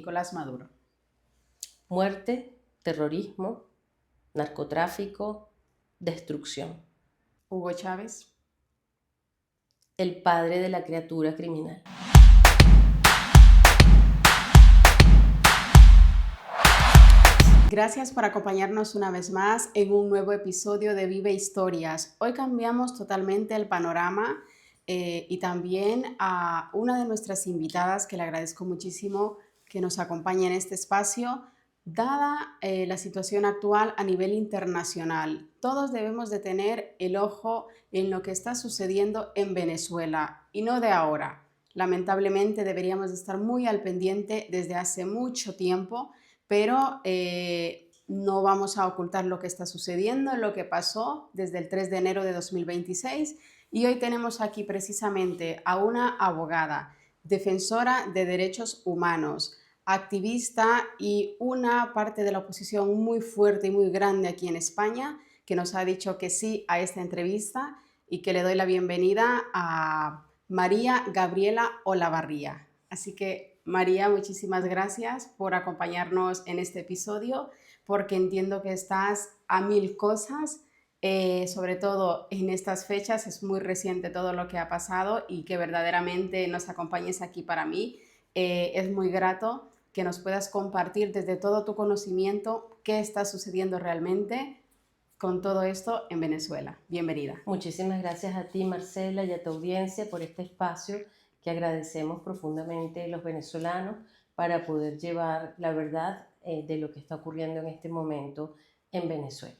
Nicolás Maduro. Muerte, terrorismo, narcotráfico, destrucción. Hugo Chávez. El padre de la criatura criminal. Gracias por acompañarnos una vez más en un nuevo episodio de Vive Historias. Hoy cambiamos totalmente el panorama y también a una de nuestras invitadas, que le agradezco muchísimo que nos acompañe en este espacio, dada la situación actual a nivel internacional. Todos debemos de tener el ojo en lo que está sucediendo en Venezuela y no de ahora. Lamentablemente deberíamos de estar muy al pendiente desde hace mucho tiempo, pero no vamos a ocultar lo que está sucediendo, lo que pasó desde el 3 de enero de 2026, y hoy tenemos aquí precisamente a una abogada, defensora de derechos humanos, activista y una parte de la oposición muy fuerte y muy grande aquí en España, que nos ha dicho que sí a esta entrevista, y que le doy la bienvenida a María Gabriela Olavarría. Así que, María, muchísimas gracias por acompañarnos en este episodio, porque entiendo que estás a mil cosas, sobre todo en estas fechas. Es muy reciente todo lo que ha pasado, y que verdaderamente nos acompañes aquí para mí es muy grato, que nos puedas compartir desde todo tu conocimiento qué está sucediendo realmente con todo esto en Venezuela. Bienvenida. Muchísimas gracias a ti, Marcela, y a tu audiencia por este espacio que agradecemos profundamente los venezolanos para poder llevar la verdad de lo que está ocurriendo en este momento en Venezuela.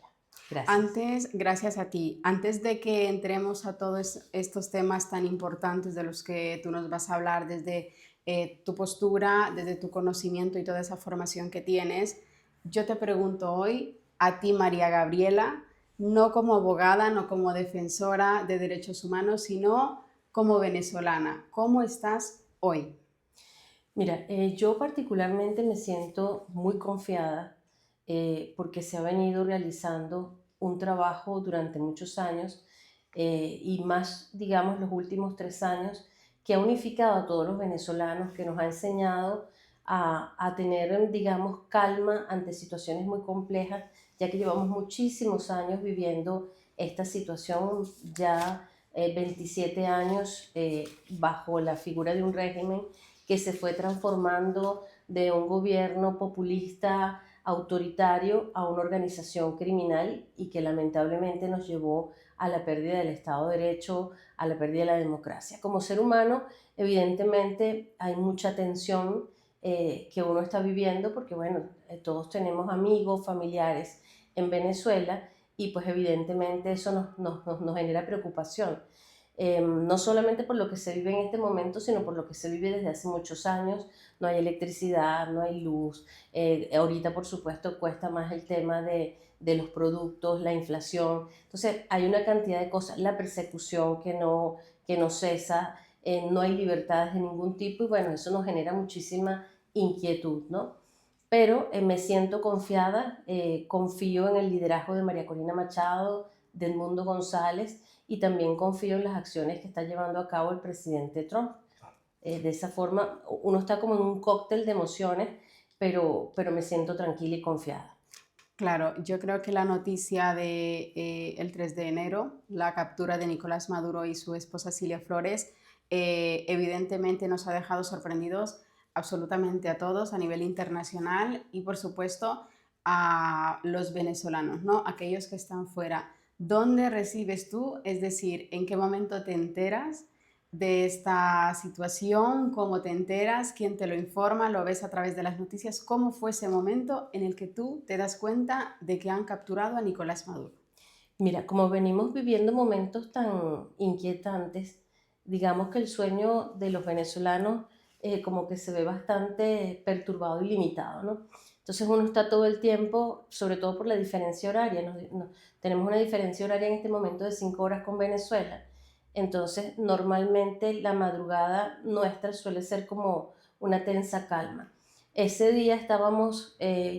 Gracias. Gracias a ti. Antes de que entremos a todos estos temas tan importantes de los que tú nos vas a hablar, desde tu postura, desde tu conocimiento y toda esa formación que tienes, yo te pregunto hoy a ti, María Gabriela, no como abogada, no como defensora de derechos humanos, sino como venezolana. ¿Cómo estás hoy? Mira, yo particularmente me siento muy confiada porque se ha venido realizando un trabajo durante muchos años y más, digamos, los últimos 3 años, que ha unificado a todos los venezolanos, que nos ha enseñado a tener, digamos, calma ante situaciones muy complejas, ya que llevamos muchísimos años viviendo esta situación, ya 27 años bajo la figura de un régimen que se fue transformando de un gobierno populista autoritario a una organización criminal, y que lamentablemente nos llevó a la pérdida del Estado de Derecho, a la pérdida de la democracia. Como ser humano, evidentemente hay mucha tensión que uno está viviendo, porque bueno, todos tenemos amigos, familiares en Venezuela, y pues evidentemente eso nos genera preocupación. No solamente por lo que se vive en este momento, sino por lo que se vive desde hace muchos años. No hay electricidad, no hay luz. Ahorita, por supuesto, cuesta más el tema de los productos, la inflación. Entonces, hay una cantidad de cosas, la persecución que no cesa, no hay libertades de ningún tipo, y bueno, eso nos genera muchísima inquietud, ¿no? Pero me siento confiada, confío en el liderazgo de María Corina Machado, de Edmundo González, y también confío en las acciones que está llevando a cabo el presidente Trump. De esa forma uno está como en un cóctel de emociones, pero me siento tranquila y confiada. Claro, yo creo que la noticia de el 3 de enero, la captura de Nicolás Maduro y su esposa Cilia Flores, evidentemente nos ha dejado sorprendidos absolutamente a todos a nivel internacional, y por supuesto a los venezolanos, ¿no? Aquellos que están fuera. ¿Dónde recibes tú? Es decir, ¿en qué momento te enteras de esta situación? ¿Cómo te enteras? ¿Quién te lo informa? ¿Lo ves a través de las noticias? ¿Cómo fue ese momento en el que tú te das cuenta de que han capturado a Nicolás Maduro? Mira, como venimos viviendo momentos tan inquietantes, digamos que el sueño de los venezolanos como que se ve bastante perturbado y limitado, ¿no? Entonces uno está todo el tiempo, sobre todo por la diferencia horaria, tenemos una diferencia horaria en este momento de 5 horas con Venezuela. Entonces normalmente la madrugada nuestra suele ser como una tensa calma. Ese día estábamos,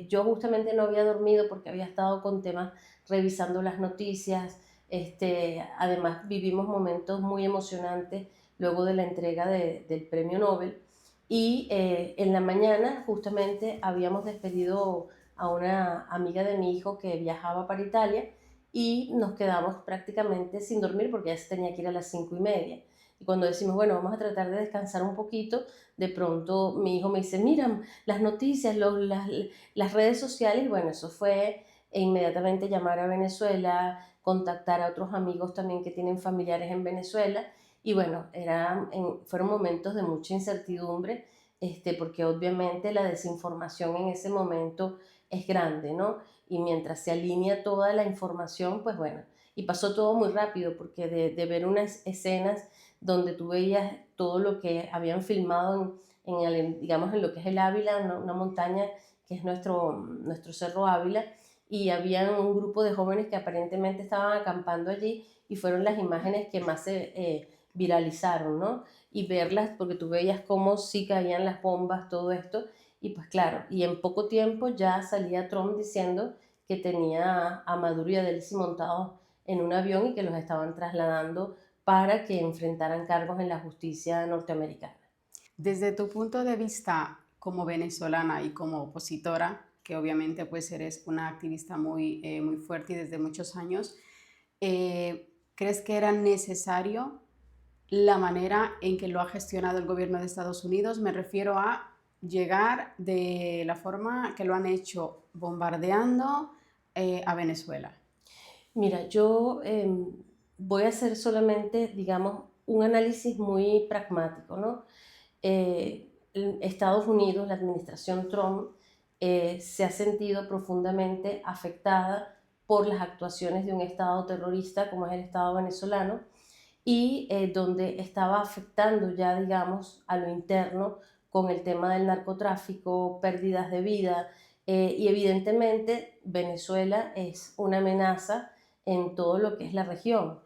yo justamente no había dormido porque había estado con temas revisando las noticias. Además vivimos momentos muy emocionantes luego de la entrega del premio Nobel, Y en la mañana justamente habíamos despedido a una amiga de mi hijo que viajaba para Italia y nos quedamos prácticamente sin dormir porque ya se tenía que ir a las 5:30. Y cuando decimos, bueno, vamos a tratar de descansar un poquito, de pronto mi hijo me dice, mira, las noticias, las redes sociales. Bueno, eso fue inmediatamente llamar a Venezuela, contactar a otros amigos también que tienen familiares en Venezuela. Y bueno, fueron momentos de mucha incertidumbre, porque obviamente la desinformación en ese momento es grande, ¿no? Y mientras se alinea toda la información, pues bueno, y pasó todo muy rápido, porque de ver unas escenas donde tú veías todo lo que habían filmado digamos, en lo que es el Ávila, una montaña que es nuestro Cerro Ávila, y había un grupo de jóvenes que aparentemente estaban acampando allí, y fueron las imágenes que más se viralizaron, ¿no? Y verlas, porque tú veías cómo sí caían las bombas, todo esto, y pues claro, y en poco tiempo ya salía Trump diciendo que tenía a Maduro y a Delcy montados en un avión y que los estaban trasladando para que enfrentaran cargos en la justicia norteamericana. Desde tu punto de vista como venezolana y como opositora, que obviamente pues eres una activista muy fuerte y desde muchos años, ¿crees que era necesario la manera en que lo ha gestionado el gobierno de Estados Unidos? Me refiero a llegar de la forma que lo han hecho bombardeando a Venezuela. Mira, yo voy a hacer solamente, digamos, un análisis muy pragmático, ¿no? Estados Unidos, la administración Trump, se ha sentido profundamente afectada por las actuaciones de un Estado terrorista como es el Estado venezolano, y donde estaba afectando ya, digamos, a lo interno con el tema del narcotráfico, pérdidas de vida, y evidentemente Venezuela es una amenaza en todo lo que es la región.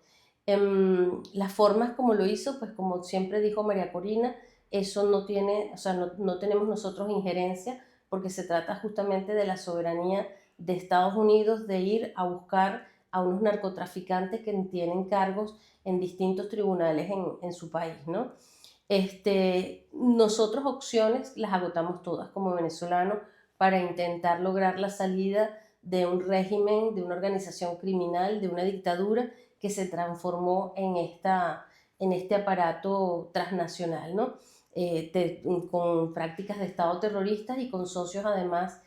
Las formas como lo hizo, pues como siempre dijo María Corina, eso no tiene, o sea, no tenemos nosotros injerencia, porque se trata justamente de la soberanía de Estados Unidos de ir a buscar a unos narcotraficantes que tienen cargos en distintos tribunales en su país, ¿no? Nosotros opciones las agotamos todas como venezolanos para intentar lograr la salida de un régimen, de una organización criminal, de una dictadura que se transformó en este aparato transnacional, ¿no? Con prácticas de Estado terroristas y con socios además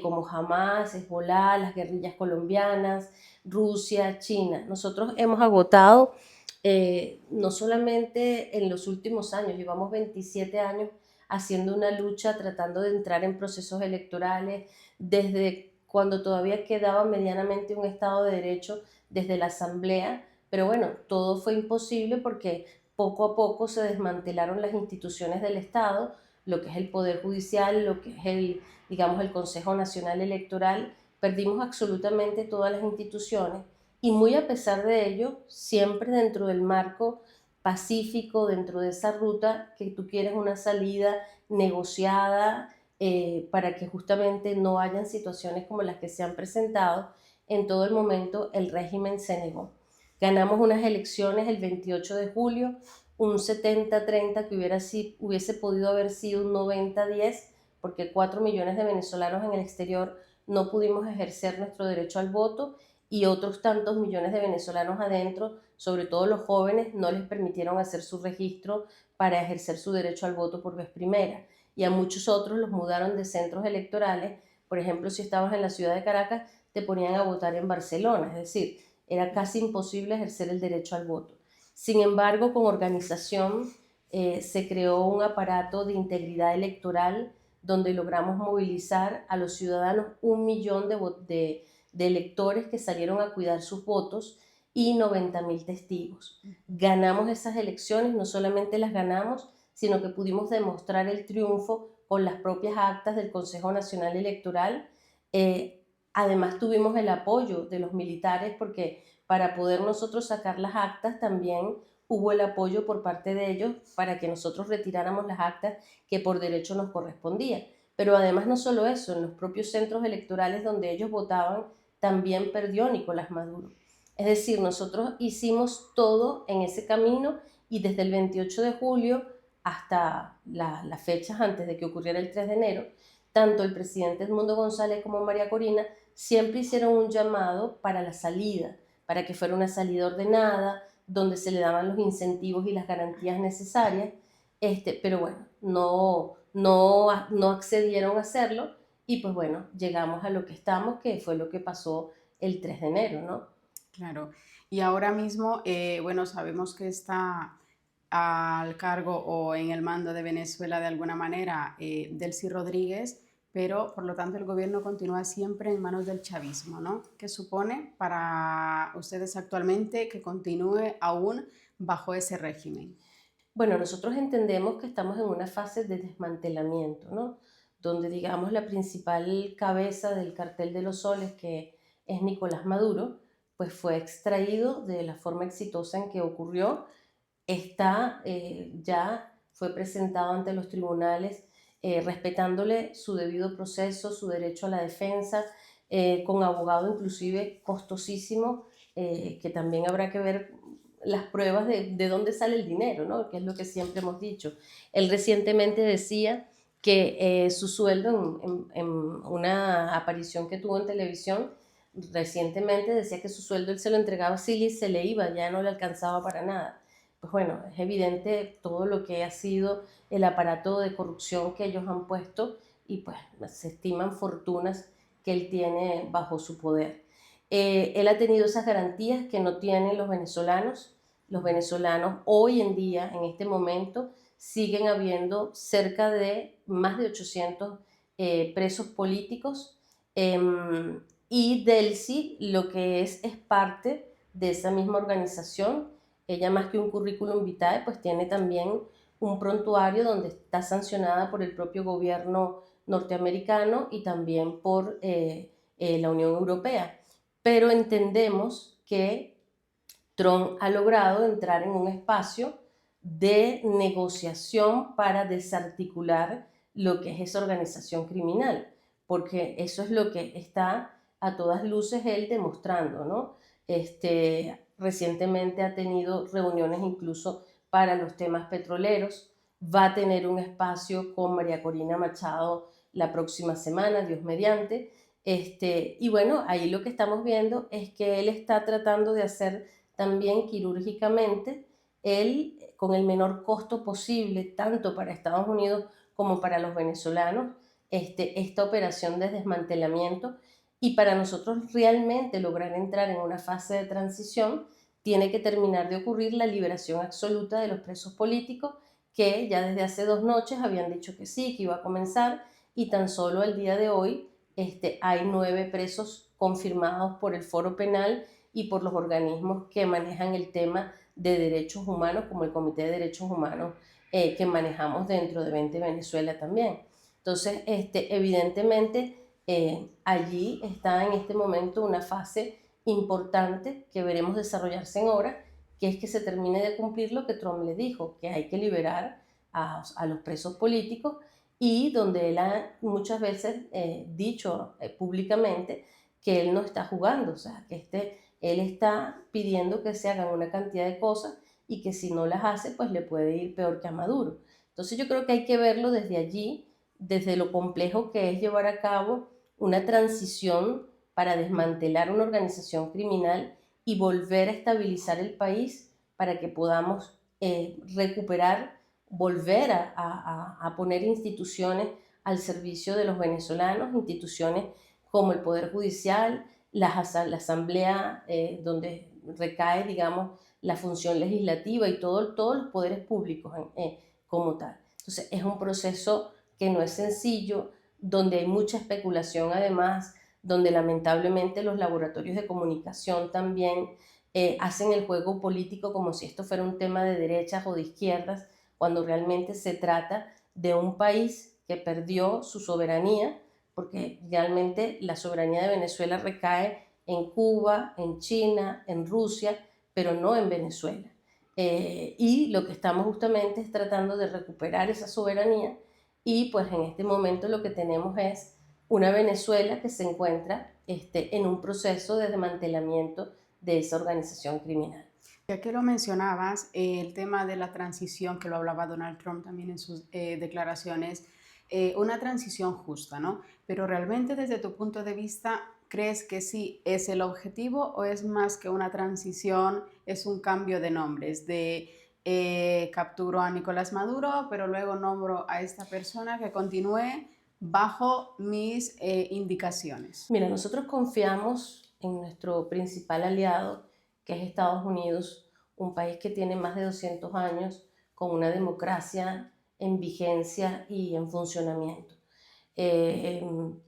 como Hamas, Hezbollah, las guerrillas colombianas, Rusia, China. Nosotros hemos agotado, no solamente en los últimos años, llevamos 27 años haciendo una lucha, tratando de entrar en procesos electorales, desde cuando todavía quedaba medianamente un Estado de Derecho, desde la Asamblea, pero bueno, todo fue imposible porque poco a poco se desmantelaron las instituciones del Estado, lo que es el Poder Judicial, lo que es digamos, el Consejo Nacional Electoral. Perdimos absolutamente todas las instituciones, y muy a pesar de ello, siempre dentro del marco pacífico, dentro de esa ruta que tú quieres una salida negociada, para que justamente no hayan situaciones como las que se han presentado. En todo el momento el régimen se negó. Ganamos unas elecciones el 28 de julio, un 70-30 que hubiese podido haber sido un 90-10, porque 4 millones de venezolanos en el exterior no pudimos ejercer nuestro derecho al voto, y otros tantos millones de venezolanos adentro, sobre todo los jóvenes, no les permitieron hacer su registro para ejercer su derecho al voto por vez primera. Y a muchos otros los mudaron de centros electorales. Por ejemplo, si estabas en la ciudad de Caracas, te ponían a votar en Barcelona, es decir, era casi imposible ejercer el derecho al voto. Sin embargo, con organización se creó un aparato de integridad electoral donde logramos movilizar a los ciudadanos 1 millón de electores que salieron a cuidar sus votos y 90.000 testigos. Ganamos esas elecciones, no solamente las ganamos, sino que pudimos demostrar el triunfo con las propias actas del Consejo Nacional Electoral. Además tuvimos el apoyo de los militares, porque para poder nosotros sacar las actas también hubo el apoyo por parte de ellos para que nosotros retiráramos las actas que por derecho nos correspondía. Pero además no solo eso, en los propios centros electorales donde ellos votaban también perdió Nicolás Maduro. Es decir, nosotros hicimos todo en ese camino, y desde el 28 de julio hasta las fechas antes de que ocurriera el 3 de enero, tanto el presidente Edmundo González como María Corina siempre hicieron un llamado para la salida, para que fuera una salida ordenada, donde se le daban los incentivos y las garantías necesarias, pero bueno, no accedieron a hacerlo y pues bueno, llegamos a lo que estamos, que fue lo que pasó el 3 de enero, ¿no? Claro. Y ahora mismo, bueno, sabemos que está al cargo o en el mando de Venezuela de alguna manera Delcy Rodríguez, pero por lo tanto el gobierno continúa siempre en manos del chavismo, ¿no? ¿Qué supone para ustedes actualmente que continúe aún bajo ese régimen? Bueno, nosotros entendemos que estamos en una fase de desmantelamiento, ¿no? Donde, digamos, la principal cabeza del cartel de los soles, que es Nicolás Maduro, pues fue extraído de la forma exitosa en que ocurrió. Ya fue presentado ante los tribunales, respetándole su debido proceso, su derecho a la defensa, con abogado inclusive costosísimo, que también habrá que ver las pruebas de dónde sale el dinero, ¿no? Que es lo que siempre hemos dicho. Él recientemente decía que su sueldo, en una aparición que tuvo en televisión, recientemente decía que su sueldo él se lo entregaba a Silly y se le iba, ya no le alcanzaba para nada. Pues bueno, es evidente todo lo que ha sido el aparato de corrupción que ellos han puesto y pues se estiman fortunas que él tiene bajo su poder. Él ha tenido esas garantías que no tienen los venezolanos. Los venezolanos hoy en día, en este momento, siguen habiendo cerca de más de 800 presos políticos, y Delcy lo que es parte de esa misma organización. Ella, más que un currículum vitae, pues tiene también un prontuario donde está sancionada por el propio gobierno norteamericano y también por la Unión Europea. Pero entendemos que Trump ha logrado entrar en un espacio de negociación para desarticular lo que es esa organización criminal, porque eso es lo que está a todas luces él demostrando, ¿no? Recientemente ha tenido reuniones incluso para los temas petroleros, va a tener un espacio con María Corina Machado la próxima semana, Dios mediante, y bueno, ahí lo que estamos viendo es que él está tratando de hacer también quirúrgicamente, él con el menor costo posible, tanto para Estados Unidos como para los venezolanos, esta operación de desmantelamiento. Y para nosotros realmente lograr entrar en una fase de transición, tiene que terminar de ocurrir la liberación absoluta de los presos políticos, que ya desde hace 2 noches habían dicho que sí, que iba a comenzar, y tan solo el día de hoy hay 9 presos confirmados por el Foro Penal y por los organismos que manejan el tema de derechos humanos, como el Comité de Derechos Humanos que manejamos dentro de 20 Venezuela también. Entonces, evidentemente, allí está en este momento una fase importante que veremos desarrollarse en horas, que es que se termine de cumplir lo que Trump le dijo, que hay que liberar a los presos políticos, y donde él ha muchas veces dicho públicamente que él no está jugando, o sea, que él está pidiendo que se hagan una cantidad de cosas y que si no las hace, pues le puede ir peor que a Maduro. Entonces yo creo que hay que verlo desde allí, desde lo complejo que es llevar a cabo una transición para desmantelar una organización criminal y volver a estabilizar el país para que podamos recuperar, volver a poner instituciones al servicio de los venezolanos, instituciones como el Poder Judicial, la Asamblea, donde recae, digamos, la función legislativa y todos los poderes públicos como tal. Entonces, es un proceso que no es sencillo, donde hay mucha especulación además, donde lamentablemente los laboratorios de comunicación también hacen el juego político como si esto fuera un tema de derechas o de izquierdas, cuando realmente se trata de un país que perdió su soberanía, porque realmente la soberanía de Venezuela recae en Cuba, en China, en Rusia, pero no en Venezuela. Y lo que estamos justamente es tratando de recuperar esa soberanía, y pues en este momento lo que tenemos es una Venezuela que se encuentra en un proceso de desmantelamiento de esa organización criminal. Ya que lo mencionabas, el tema de la transición, que lo hablaba Donald Trump también en sus declaraciones, una transición justa, ¿no? Pero realmente desde tu punto de vista, ¿crees que sí es el objetivo o es más que una transición, es un cambio de nombres, de capturo a Nicolás Maduro, pero luego nombro a esta persona que continúe bajo mis indicaciones? Mira, nosotros confiamos en nuestro principal aliado, que es Estados Unidos, un país que tiene más de 200 años con una democracia en vigencia y en funcionamiento. Eh, em,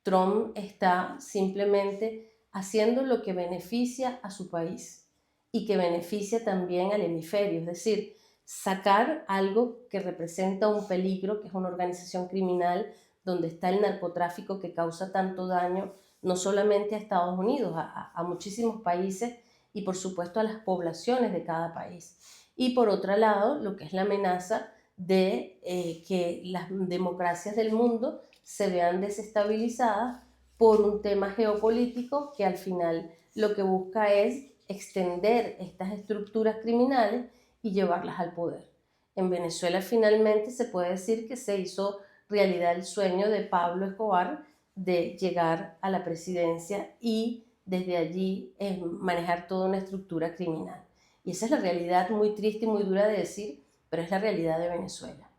Trump está simplemente haciendo lo que beneficia a su país y que beneficia también al hemisferio, es decir, sacar algo que representa un peligro, que es una organización criminal donde está el narcotráfico que causa tanto daño, no solamente a Estados Unidos, a muchísimos países y por supuesto a las poblaciones de cada país. Y por otro lado, lo que es la amenaza de que las democracias del mundo se vean desestabilizadas por un tema geopolítico que al final lo que busca es extender estas estructuras criminales y llevarlas al poder. En Venezuela finalmente se puede decir que se hizo realidad el sueño de Pablo Escobar de llegar a la presidencia y desde allí manejar toda una estructura criminal. Y esa es la realidad muy triste y muy dura de decir, pero es la realidad de Venezuela.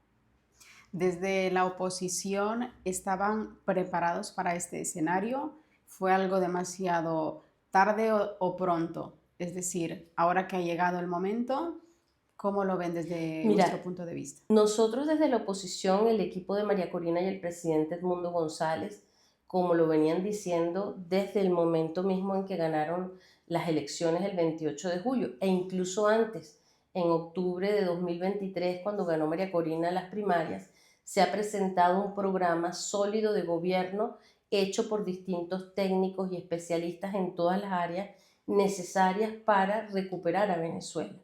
Desde la oposición, ¿estaban preparados para este escenario? ¿Fue algo demasiado tarde o pronto? Es decir, ahora que ha llegado el momento, ¿cómo lo ven desde vuestro Mira, punto de vista? nosotros desde la oposición, el equipo de María Corina y el presidente Edmundo González, como lo venían diciendo desde el momento mismo en que ganaron las elecciones el 28 de julio e incluso antes, en octubre de 2023, cuando ganó María Corina las primarias, se ha presentado un programa sólido de gobierno hecho por distintos técnicos y especialistas en todas las áreas necesarias para recuperar a Venezuela.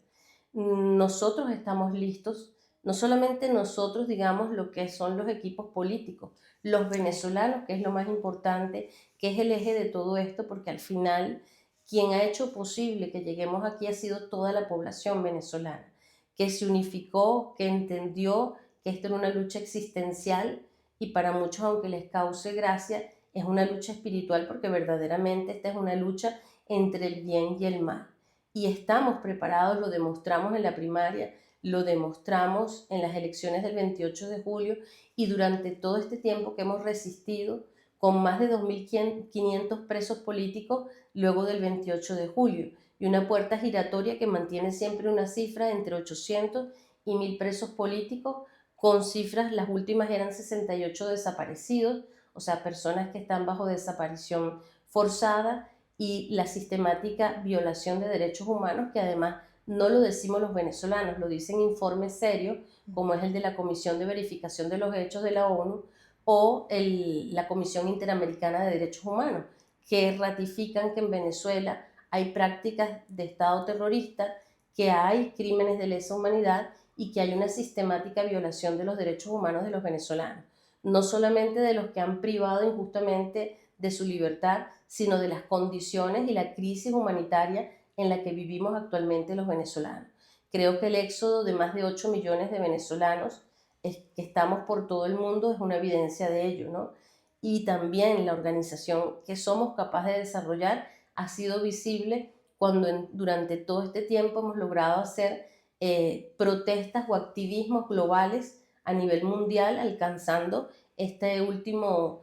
Nosotros estamos listos, no solamente nosotros, digamos, lo que son los equipos políticos, los venezolanos, que es lo más importante, que es el eje de todo esto, porque al final quien ha hecho posible que lleguemos aquí ha sido toda la población venezolana, que se unificó, que entendió que esto era una lucha existencial y para muchos, aunque les cause gracia, es una lucha espiritual porque verdaderamente esta es una lucha entre el bien y el mal. Y estamos preparados, lo demostramos en la primaria, lo demostramos en las elecciones del 28 de julio y durante todo este tiempo que hemos resistido con más de 2.500 presos políticos luego del 28 de julio y una puerta giratoria que mantiene siempre una cifra entre 800 y 1.000 presos políticos, con cifras, las últimas eran 68 desaparecidos, o sea, personas que están bajo desaparición forzada, y la sistemática violación de derechos humanos, que además no lo decimos los venezolanos, lo dicen informes serios, como es el de la Comisión de Verificación de los Hechos de la ONU o la Comisión Interamericana de Derechos Humanos, que ratifican que en Venezuela hay prácticas de Estado terrorista, que hay crímenes de lesa humanidad y que hay una sistemática violación de los derechos humanos de los venezolanos, no solamente de los que han privado injustamente de su libertad, sino de las condiciones y la crisis humanitaria en la que vivimos actualmente los venezolanos. Creo que el éxodo de más de 8 millones de venezolanos que estamos por todo el mundo es una evidencia de ello, ¿no? Y también la organización que somos capaces de desarrollar ha sido visible cuando durante todo este tiempo hemos logrado hacer protestas o activismos globales a nivel mundial, alcanzando este último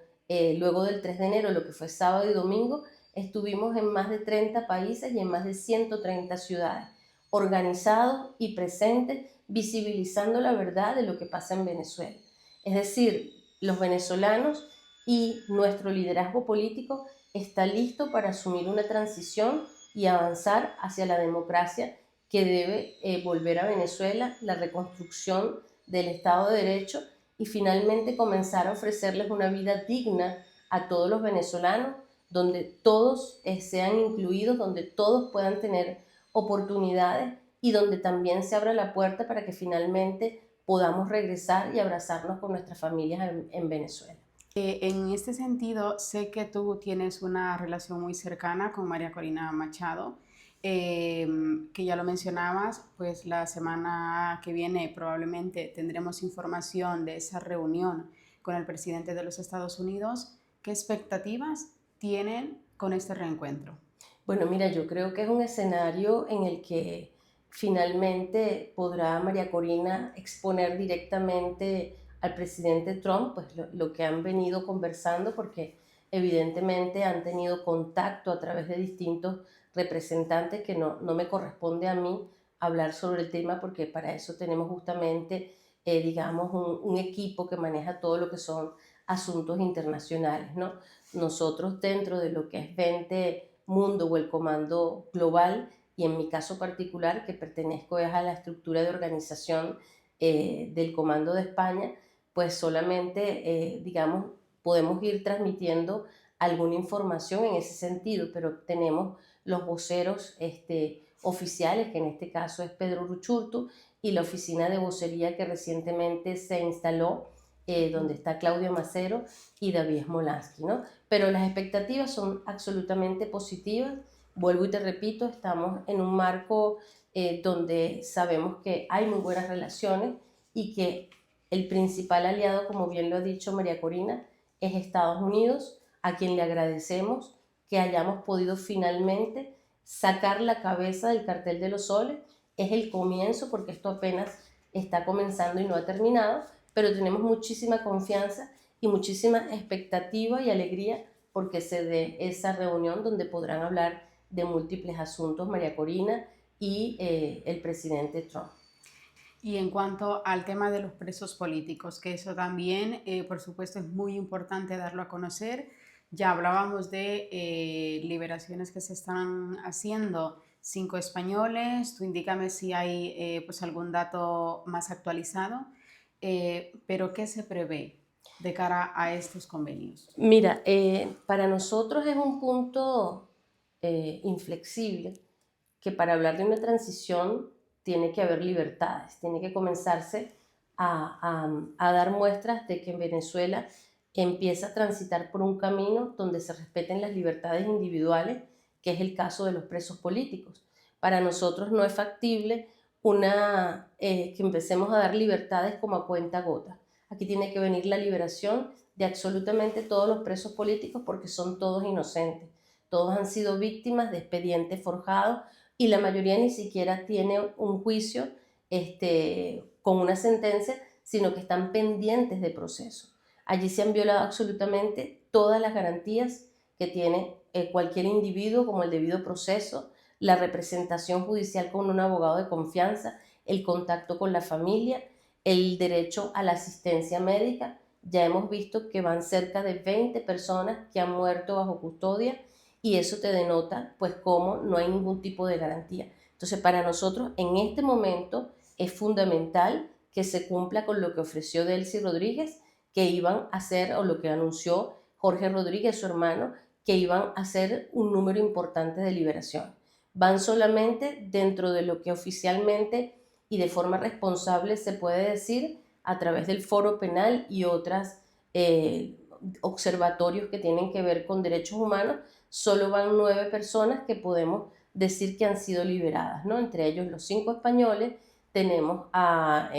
luego del 3 de enero, lo que fue sábado y domingo, estuvimos en más de 30 países y en más de 130 ciudades, organizados y presentes, visibilizando la verdad de lo que pasa en Venezuela. Es decir, los venezolanos y nuestro liderazgo político está listo para asumir una transición y avanzar hacia la democracia que debe volver a Venezuela, la reconstrucción del Estado de Derecho y finalmente comenzar a ofrecerles una vida digna a todos los venezolanos, donde todos sean incluidos, donde todos puedan tener oportunidades y donde también se abra la puerta para que finalmente podamos regresar y abrazarnos con nuestras familias en Venezuela. En este sentido, sé que tú tienes una relación muy cercana con María Corina Machado que ya lo mencionabas, pues la semana que viene probablemente tendremos información de esa reunión con el presidente de los Estados Unidos. ¿Qué expectativas tienen con este reencuentro? Bueno, mira, yo creo que es un escenario en el que finalmente podrá María Corina exponer directamente al presidente Trump pues lo que han venido conversando, porque evidentemente han tenido contacto a través de distintos representantes que no me corresponde a mí hablar sobre el tema, porque para eso tenemos justamente, digamos, un equipo que maneja todo lo que son asuntos internacionales, ¿no? Nosotros dentro de lo que es 20 Mundo o el Comando Global, y en mi caso particular, que pertenezco es a la estructura de organización del Comando de España, pues solamente, digamos, podemos ir transmitiendo alguna información en ese sentido, pero tenemos los voceros oficiales, que en este caso es Pedro Ruchurtu, y la oficina de vocería que recientemente se instaló, donde está Claudio Macero y David Smolansky, ¿no? Pero las expectativas son absolutamente positivas. Vuelvo y te repito, estamos en un marco donde sabemos que hay muy buenas relaciones y que el principal aliado, como bien lo ha dicho María Corina, es Estados Unidos, a quien le agradecemos que hayamos podido finalmente sacar la cabeza del cartel de los soles. Es el comienzo, porque esto apenas está comenzando y no ha terminado, pero tenemos muchísima confianza y muchísima expectativa y alegría porque se dé esa reunión donde podrán hablar de múltiples asuntos María Corina y el presidente Trump. Y en cuanto al tema de los presos políticos, que eso también, por supuesto, es muy importante darlo a conocer. Ya hablábamos de liberaciones que se están haciendo, 5 españoles. Tú indícame si hay pues algún dato más actualizado, pero ¿qué se prevé de cara a estos convenios? Mira, para nosotros es un punto inflexible que para hablar de una transición tiene que haber libertades, tiene que comenzarse a dar muestras de que en Venezuela empieza a transitar por un camino donde se respeten las libertades individuales, que es el caso de los presos políticos. Para nosotros no es factible que empecemos a dar libertades como a cuenta gota. Aquí tiene que venir la liberación de absolutamente todos los presos políticos, porque son todos inocentes. Todos han sido víctimas de expedientes forjados y la mayoría ni siquiera tiene un juicio con una sentencia, sino que están pendientes de proceso. Allí se han violado absolutamente todas las garantías que tiene cualquier individuo, como el debido proceso, la representación judicial con un abogado de confianza, el contacto con la familia, el derecho a la asistencia médica. Ya hemos visto que van cerca de 20 personas que han muerto bajo custodia, y eso te denota pues cómo no hay ningún tipo de garantía. Entonces, para nosotros en este momento es fundamental que se cumpla con lo que ofreció Delcy Rodríguez, que iban a hacer, o lo que anunció Jorge Rodríguez, su hermano, que iban a hacer un número importante de liberación. Van solamente dentro de lo que oficialmente y de forma responsable se puede decir a través del foro penal y otras observatorios que tienen que ver con derechos humanos. Solo van 9 personas que podemos decir que han sido liberadas, ¿no? Entre ellos los 5 españoles, tenemos a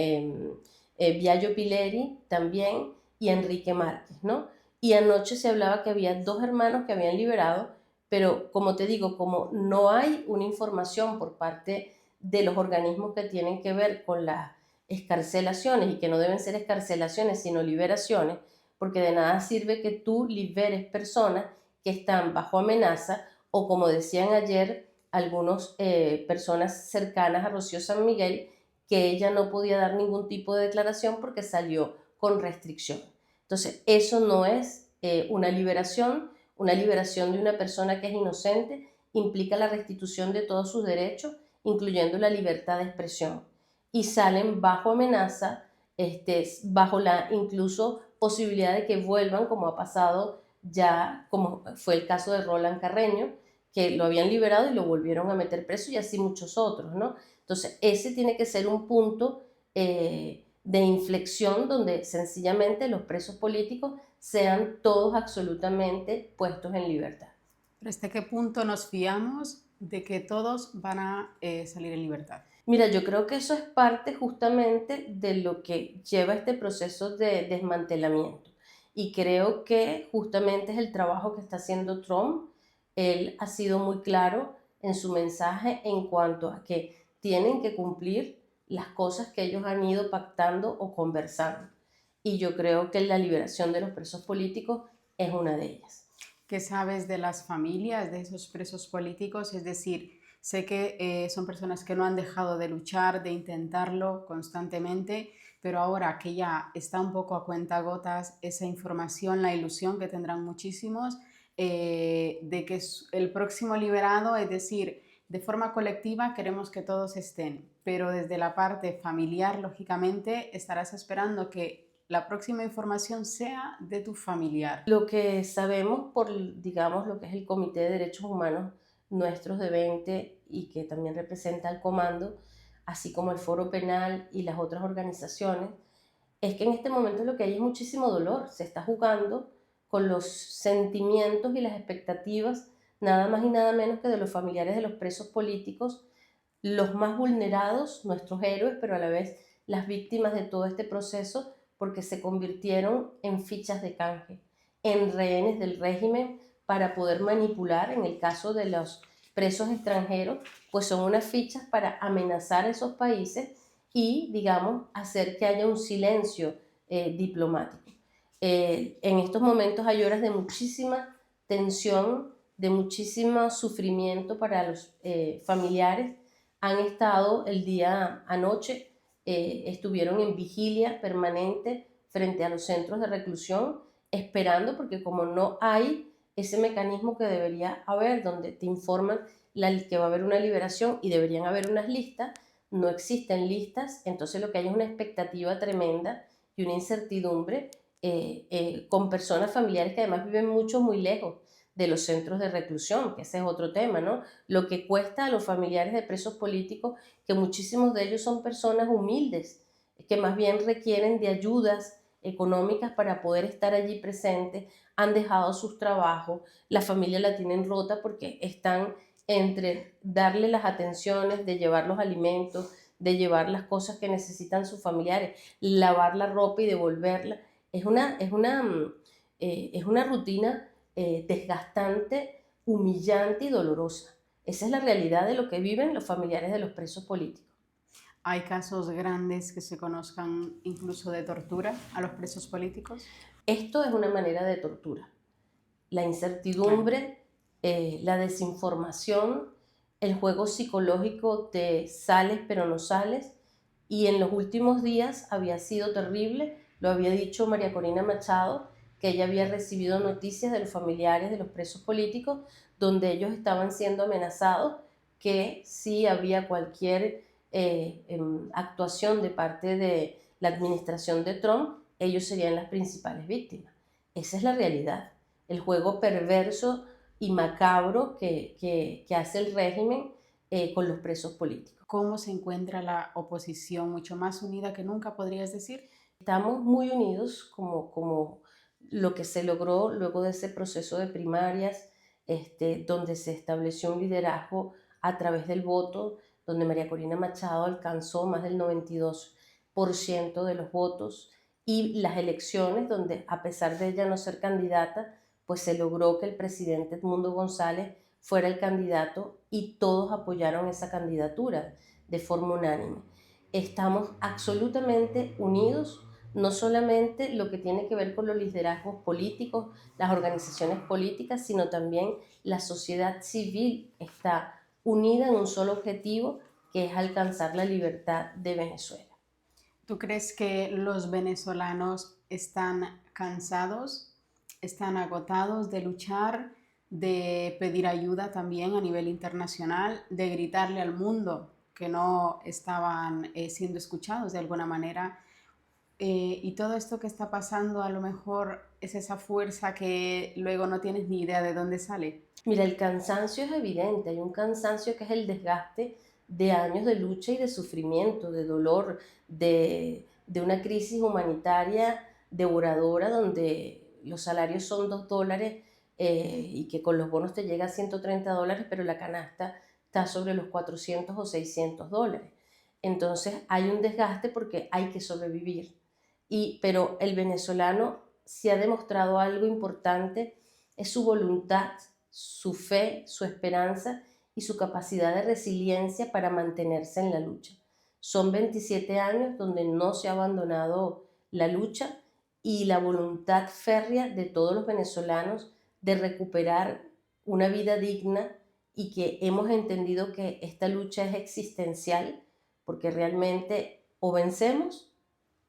Biagio Pileri también y a Enrique Márquez, ¿no? Y anoche se hablaba que había 2 hermanos que habían liberado, pero como te digo, como no hay una información por parte de los organismos que tienen que ver con las excarcelaciones, y que no deben ser excarcelaciones sino liberaciones, porque de nada sirve que tú liberes personas que están bajo amenaza, o como decían ayer algunas personas cercanas a Rocío San Miguel, que ella no podía dar ningún tipo de declaración porque salió con restricción. Entonces, eso no es una liberación. Una liberación de una persona que es inocente implica la restitución de todos sus derechos, incluyendo la libertad de expresión. Y salen bajo amenaza, bajo la incluso posibilidad de que vuelvan, como ha pasado ya, como fue el caso de Roland Carreño, que lo habían liberado y lo volvieron a meter preso, y así muchos otros, ¿no? Entonces, ese tiene que ser un punto de inflexión donde sencillamente los presos políticos sean todos absolutamente puestos en libertad. ¿Pero hasta qué punto nos fiamos de que todos van a salir en libertad. Mira, yo creo que eso es parte justamente de lo que lleva este proceso de desmantelamiento. Y creo que justamente es el trabajo que está haciendo Trump. Él ha sido muy claro en su mensaje en cuanto a que tienen que cumplir las cosas que ellos han ido pactando o conversando. Y yo creo que la liberación de los presos políticos es una de ellas. ¿Qué sabes de las familias de esos presos políticos? Es decir, sé que son personas que no han dejado de luchar, de intentarlo constantemente, pero ahora que ya está un poco a cuentagotas esa información, la ilusión que tendrán muchísimos de que el próximo liberado, es decir, de forma colectiva queremos que todos estén, pero desde la parte familiar, lógicamente, estarás esperando que la próxima información sea de tu familiar. Lo que sabemos por, digamos, lo que es el Comité de Derechos Humanos nuestros de 20 y que también representa al comando, así como el Foro Penal y las otras organizaciones, es que en este momento lo que hay es muchísimo dolor. Se está jugando con los sentimientos y las expectativas, nada más y nada menos que de los familiares de los presos políticos, los más vulnerados, nuestros héroes, pero a la vez las víctimas de todo este proceso, porque se convirtieron en fichas de canje, en rehenes del régimen para poder manipular, en el caso de los presos extranjeros, pues son unas fichas para amenazar a esos países y, digamos, hacer que haya un silencio diplomático. En estos momentos hay horas de muchísima tensión, de muchísimo sufrimiento para los familiares. Han estado el día anoche, estuvieron en vigilia permanente frente a los centros de reclusión, esperando, porque como no hay ese mecanismo que debería haber, donde te informan que va a haber una liberación y deberían haber unas listas, no existen listas, entonces lo que hay es una expectativa tremenda y una incertidumbre con personas familiares que además viven mucho muy lejos de los centros de reclusión, que ese es otro tema, ¿no? Lo que cuesta a los familiares de presos políticos, que muchísimos de ellos son personas humildes, que más bien requieren de ayudas económicas para poder estar allí presentes, han dejado sus trabajos, la familia la tienen rota porque están entre darle las atenciones, de llevar los alimentos, de llevar las cosas que necesitan sus familiares, lavar la ropa y devolverla. Es una rutina desgastante, humillante y dolorosa. Esa es la realidad de lo que viven los familiares de los presos políticos. ¿Hay casos grandes que se conozcan incluso de tortura a los presos políticos? Esto es una manera de tortura. La Claro. incertidumbre, la desinformación, el juego psicológico de sales pero no sales, y en los últimos días había sido terrible, lo había dicho María Corina Machado, que ella había recibido noticias de los familiares de los presos políticos donde ellos estaban siendo amenazados, que si había cualquier actuación de parte de la administración de Trump, ellos serían las principales víctimas. Esa es la realidad, el juego perverso y macabro que hace el régimen con los presos políticos. ¿Cómo se encuentra la oposición? ¿Mucho más unida que nunca, podrías decir? Estamos muy unidos como lo que se logró luego de ese proceso de primarias, donde se estableció un liderazgo a través del voto, donde María Corina Machado alcanzó más del 92% de los votos, y las elecciones donde, a pesar de ella no ser candidata, pues se logró que el presidente Edmundo González fuera el candidato y todos apoyaron esa candidatura de forma unánime. Estamos absolutamente unidos, no solamente lo que tiene que ver con los liderazgos políticos, las organizaciones políticas, sino también la sociedad civil está unida en un solo objetivo, que es alcanzar la libertad de Venezuela. ¿Tú crees que los venezolanos están cansados, están agotados de luchar, de pedir ayuda también a nivel internacional, de gritarle al mundo que no estaban siendo escuchados de alguna manera? Y todo esto que está pasando a lo mejor es esa fuerza que luego no tienes ni idea de dónde sale. Mira, el cansancio es evidente, hay un cansancio que es el desgaste de años de lucha y de sufrimiento, de dolor, de una crisis humanitaria devoradora donde los salarios son $2 y que con los bonos te llega a $130, pero la canasta está sobre los 400 o 600 dólares. Entonces hay un desgaste porque hay que sobrevivir. Pero el venezolano sí ha demostrado algo importante, es su voluntad, su fe, su esperanza y su capacidad de resiliencia para mantenerse en la lucha. Son 27 años donde no se ha abandonado la lucha y la voluntad férrea de todos los venezolanos de recuperar una vida digna, y que hemos entendido que esta lucha es existencial, porque realmente o vencemos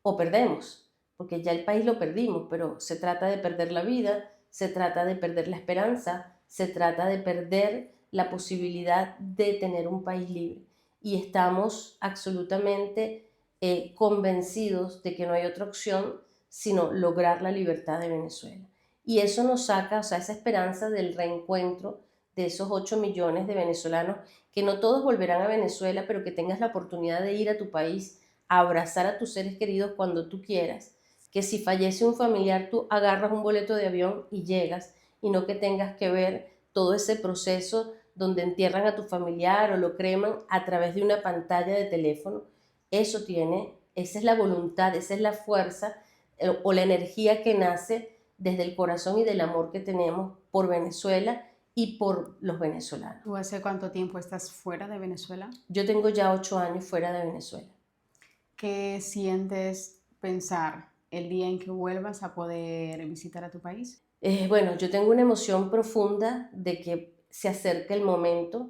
o perdemos, porque ya el país lo perdimos, pero se trata de perder la vida, se trata de perder la esperanza, se trata de perder la posibilidad de tener un país libre. Y estamos absolutamente convencidos de que no hay otra opción sino lograr la libertad de Venezuela. Y eso nos saca, o sea, esa esperanza del reencuentro de esos 8 millones de venezolanos, que no todos volverán a Venezuela, pero que tengas la oportunidad de ir a tu país, a abrazar a tus seres queridos cuando tú quieras, que si fallece un familiar tú agarras un boleto de avión y llegas, y no que tengas que ver todo ese proceso donde entierran a tu familiar o lo creman a través de una pantalla de teléfono. Eso tiene, esa es la voluntad, esa es la fuerza o la energía que nace desde el corazón y del amor que tenemos por Venezuela y por los venezolanos. ¿Tú hace cuánto tiempo estás fuera de Venezuela? Yo tengo ya 8 años fuera de Venezuela. ¿Qué sientes pensar el día en que vuelvas a poder visitar a tu país? Bueno, yo tengo una emoción profunda de que se acerca el momento.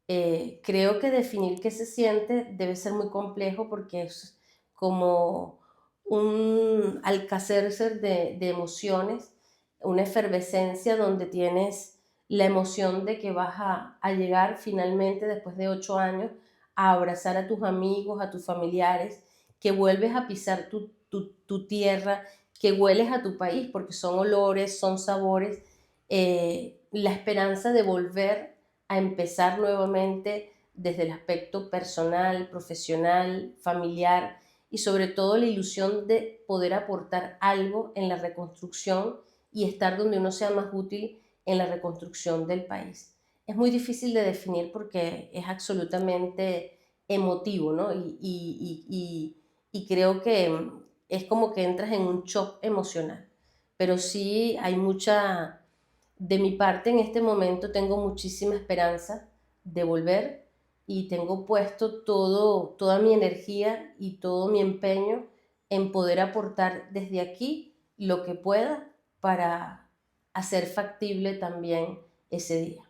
Creo que definir qué se siente debe ser muy complejo porque es como un alcacércer de emociones, una efervescencia donde tienes la emoción de que vas a llegar finalmente después de 8 años a abrazar a tus amigos, a tus familiares, que vuelves a pisar tu tierra, que hueles a tu país porque son olores, son sabores, la esperanza de volver a empezar nuevamente desde el aspecto personal, profesional, familiar y sobre todo la ilusión de poder aportar algo en la reconstrucción y estar donde uno sea más útil en la reconstrucción del país. Es muy difícil de definir porque es absolutamente emotivo, ¿no? Y creo que es como que entras en un shock emocional, pero sí hay mucha, de mi parte en este momento tengo muchísima esperanza de volver y tengo puesto toda mi energía y todo mi empeño en poder aportar desde aquí lo que pueda para hacer factible también ese día.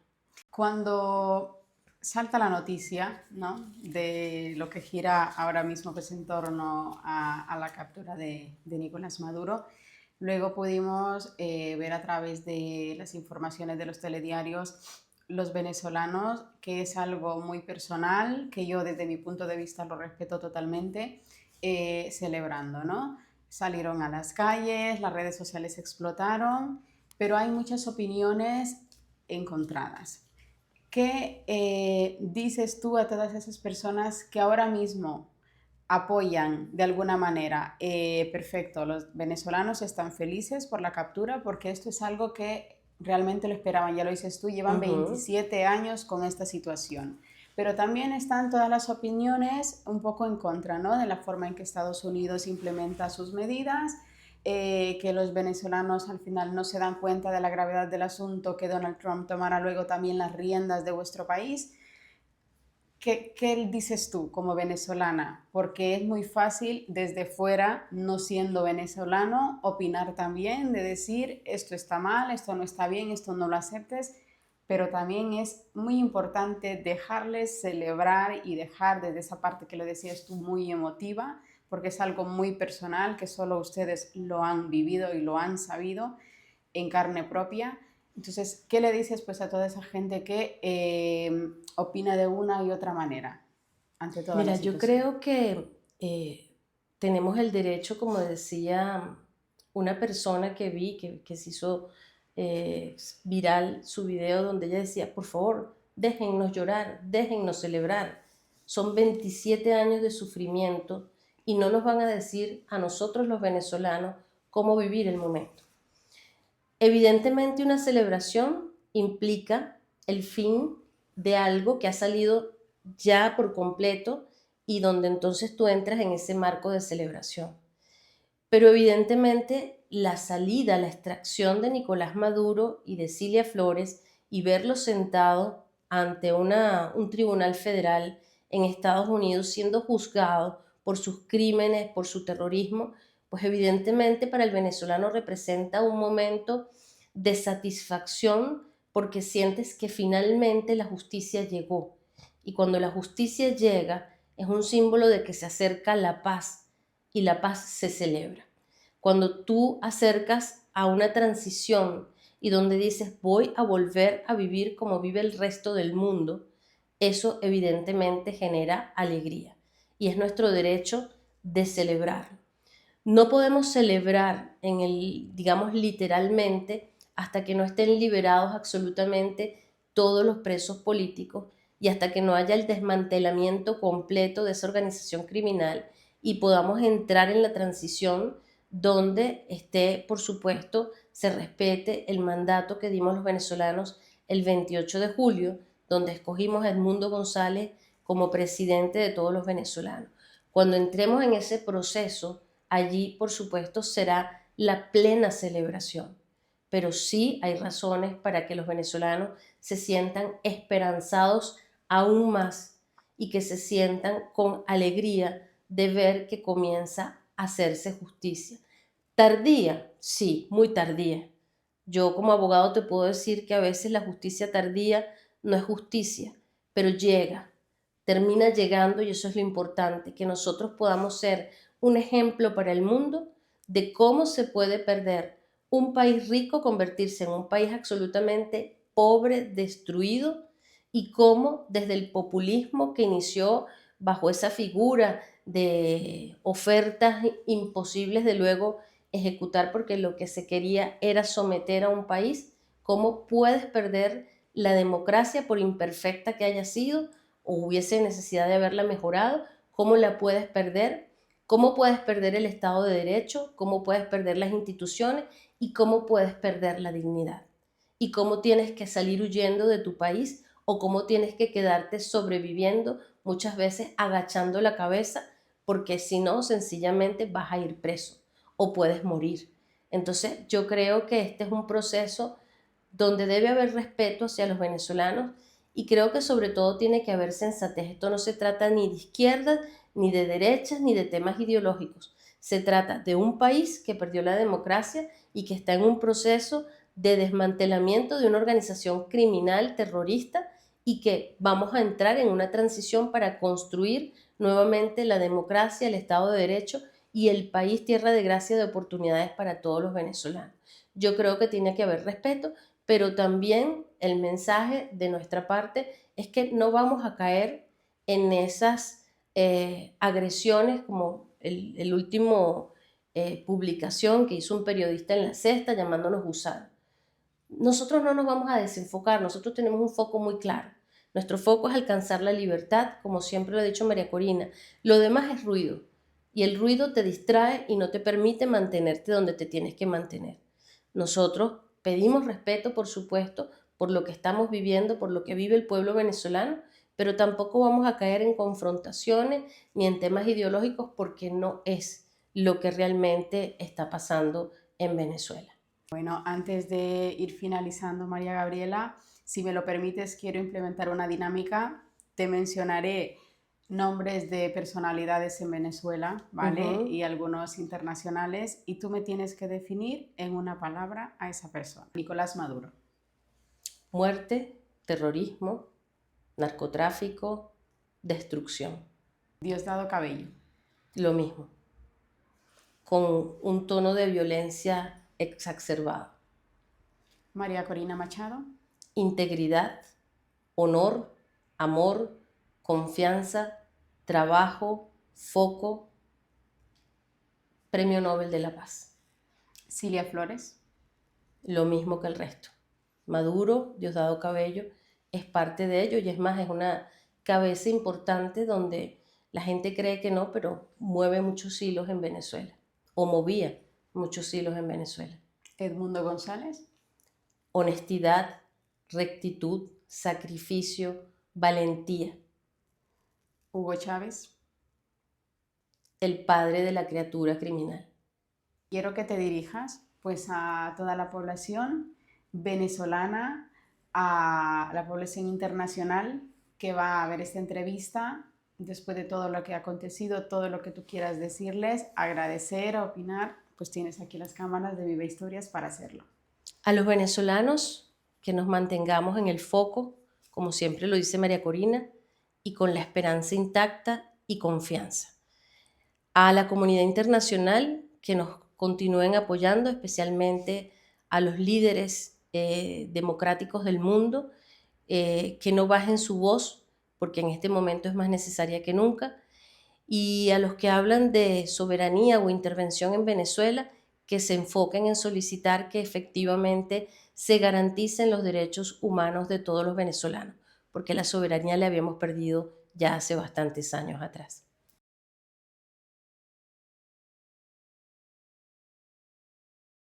Cuando salta la noticia, ¿no?, de lo que gira ahora mismo pues, en torno a la captura de Nicolás Maduro, luego pudimos ver a través de las informaciones de los telediarios los venezolanos, que es algo muy personal, que yo desde mi punto de vista lo respeto totalmente, celebrando, ¿no? Salieron a las calles, las redes sociales explotaron, pero hay muchas opiniones encontradas. ¿Qué dices tú a todas esas personas que ahora mismo apoyan de alguna manera? Perfecto, los venezolanos están felices por la captura porque esto es algo que realmente lo esperaban, ya lo dices tú, llevan 27 años con esta situación. Pero también están todas las opiniones un poco en contra, ¿no?, de la forma en que Estados Unidos implementa sus medidas, que los venezolanos al final no se dan cuenta de la gravedad del asunto, que Donald Trump tomará luego también las riendas de vuestro país. ¿Qué dices tú como venezolana? Porque es muy fácil desde fuera, no siendo venezolano, opinar también, de decir esto está mal, esto no está bien, esto no lo aceptes, pero también es muy importante dejarles celebrar y dejar desde esa parte que lo decías tú muy emotiva, porque es algo muy personal que solo ustedes lo han vivido y lo han sabido en carne propia. Entonces, ¿qué le dices pues a toda esa gente que opina de una y otra manera ante toda la Mira, yo situación? creo que tenemos el derecho, como decía una persona que vi, que se hizo viral su video donde ella decía, por favor, déjennos llorar, déjennos celebrar. Son 27 años de sufrimiento y no nos van a decir a nosotros los venezolanos cómo vivir el momento. Evidentemente una celebración implica el fin de algo que ha salido ya por completo y donde entonces tú entras en ese marco de celebración. Pero evidentemente la salida, la extracción de Nicolás Maduro y de Cilia Flores y verlos sentados ante un tribunal federal en Estados Unidos siendo juzgados por sus crímenes, por su terrorismo, pues evidentemente para el venezolano representa un momento de satisfacción porque sientes que finalmente la justicia llegó. Y cuando la justicia llega es un símbolo de que se acerca la paz y la paz se celebra. Cuando tú acercas a una transición y donde dices voy a volver a vivir como vive el resto del mundo, eso evidentemente genera alegría y es nuestro derecho de celebrarlo. No podemos celebrar digamos literalmente, hasta que no estén liberados absolutamente todos los presos políticos y hasta que no haya el desmantelamiento completo de esa organización criminal y podamos entrar en la transición donde por supuesto, se respete el mandato que dimos los venezolanos el 28 de julio, donde escogimos a Edmundo González como presidente de todos los venezolanos. Cuando entremos en ese proceso, allí, por supuesto, será la plena celebración. Pero sí hay razones para que los venezolanos se sientan esperanzados aún más y que se sientan con alegría de ver que comienza a hacerse justicia. Tardía, sí, muy tardía. Yo como abogado te puedo decir que a veces la justicia tardía no es justicia, pero llega, termina llegando y eso es lo importante, que nosotros podamos ser un ejemplo para el mundo de cómo se puede perder un país rico, convertirse en un país absolutamente pobre, destruido, y cómo desde el populismo que inició bajo esa figura de ofertas imposibles de luego ejecutar porque lo que se quería era someter a un país, cómo puedes perder la democracia por imperfecta que haya sido o hubiese necesidad de haberla mejorado, cómo la puedes perder, cómo puedes perder el Estado de Derecho, cómo puedes perder las instituciones y cómo puedes perder la dignidad. Y cómo tienes que salir huyendo de tu país o cómo tienes que quedarte sobreviviendo, muchas veces agachando la cabeza, porque si no, sencillamente vas a ir preso o puedes morir. Entonces, yo creo que este es un proceso donde debe haber respeto hacia los venezolanos y creo que sobre todo tiene que haber sensatez. Esto no se trata ni de izquierdas, ni de derechas, ni de temas ideológicos. Se trata de un país que perdió la democracia y que está en un proceso de desmantelamiento de una organización criminal terrorista y que vamos a entrar en una transición para construir nuevamente la democracia, el Estado de Derecho y el país tierra de gracia de oportunidades para todos los venezolanos. Yo creo que tiene que haber respeto, pero también el mensaje de nuestra parte es que no vamos a caer en esas agresiones como el último publicación que hizo un periodista en La Sexta llamándonos gusanos. Nosotros no nos vamos a desenfocar, nosotros tenemos un foco muy claro. Nuestro foco es alcanzar la libertad, como siempre lo ha dicho María Corina. Lo demás es ruido y el ruido te distrae y no te permite mantenerte donde te tienes que mantener. Nosotros pedimos respeto, por supuesto, por lo que estamos viviendo, por lo que vive el pueblo venezolano, pero tampoco vamos a caer en confrontaciones ni en temas ideológicos porque no es lo que realmente está pasando en Venezuela. Bueno, antes de ir finalizando, María Gabriela, si me lo permites, quiero implementar una dinámica. Te mencionaré nombres de personalidades en Venezuela, ¿vale? Y algunos internacionales, y tú me tienes que definir en una palabra a esa persona. Nicolás Maduro. Muerte, terrorismo, narcotráfico, destrucción. Diosdado Cabello. Lo mismo, con un tono de violencia exacerbado. María Corina Machado. Integridad, honor, amor, confianza, trabajo, foco, Premio Nobel de la Paz. Cilia Flores. Lo mismo que el resto. Maduro, Diosdado Cabello, es parte de ello y es más, es una cabeza importante donde la gente cree que no, pero mueve muchos hilos en Venezuela, o movía muchos hilos en Venezuela. Edmundo González. Honestidad, rectitud, sacrificio, valentía. Hugo Chávez, El padre de la criatura criminal. quiero que te dirijas pues a toda la población venezolana, a la población internacional que va a ver esta entrevista, después de todo lo que ha acontecido, todo lo que tú quieras decirles, agradecer, opinar, pues tienes aquí las cámaras de Vive Historias para hacerlo. A los venezolanos, que nos mantengamos en el foco, como siempre lo dice María Corina, y con la esperanza intacta y confianza. A la comunidad internacional, que nos continúen apoyando, especialmente a los líderes democráticos del mundo, que no bajen su voz, porque en este momento es más necesaria que nunca, y a los que hablan de soberanía o intervención en Venezuela, que se enfoquen en solicitar que efectivamente se garanticen los derechos humanos de todos los venezolanos, porque la soberanía la habíamos perdido ya hace bastantes años atrás.